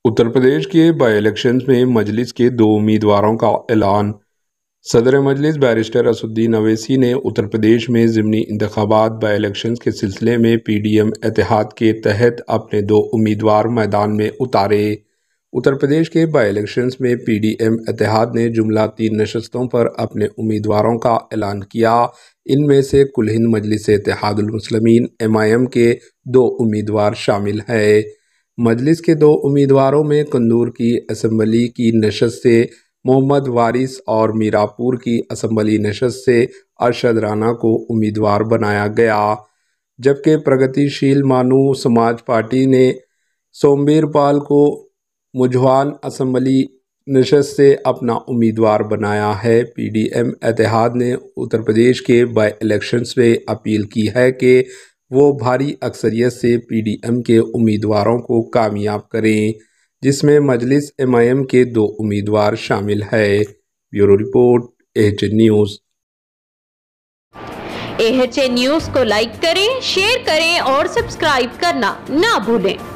उत्तर प्रदेश के by elections में मजलिस के 2 उम्मीदवारों का ऐलान। सदर मजलिस बैरिस्टर असदुद्दीन अवैसी ने उत्तर प्रदेश में ज़िमनी इंतखाबात बाई इलेक्शंस के सिलसिले में पीडीएम इत्तेहाद के तहत अपने 2 उम्मीदवार मैदान में उतारे। उत्तर प्रदेश के बाई इलेक्शंस में पीडीएम इत्तेहाद ने जुमला 3 नशस्तों पर अपने उम्मीदवारों का ऐलान किया। इनमें से कुल हिंद मजलिस इत्तेहादुल मुस्लिमीन MIM के 2 उम्मीदवार शामिल हैं। मजलिस के 2 उम्मीदवारों में कंदूर की असम्बली की नशस्त से मोहम्मद वारिस और मीरापुर की असम्बली नशस्त से अरशद राना को उम्मीदवार बनाया गया, जबकि प्रगतिशील मानू समाज पार्टी ने सोमबीर पाल को मुझवान असम्बली नशस्त से अपना उम्मीदवार बनाया है। पीडीएम इत्तेहाद ने उत्तर प्रदेश के बाई इलेक्शंस में अपील की है कि वो भारी अक्सरियत से पीडीएम के उम्मीदवारों को कामयाब करें, जिसमें मजलिस MIM के 2 उम्मीदवार शामिल है। Bureau report AHN news. AHN news को लाइक करें, शेयर करें और सब्सक्राइब करना ना भूलें।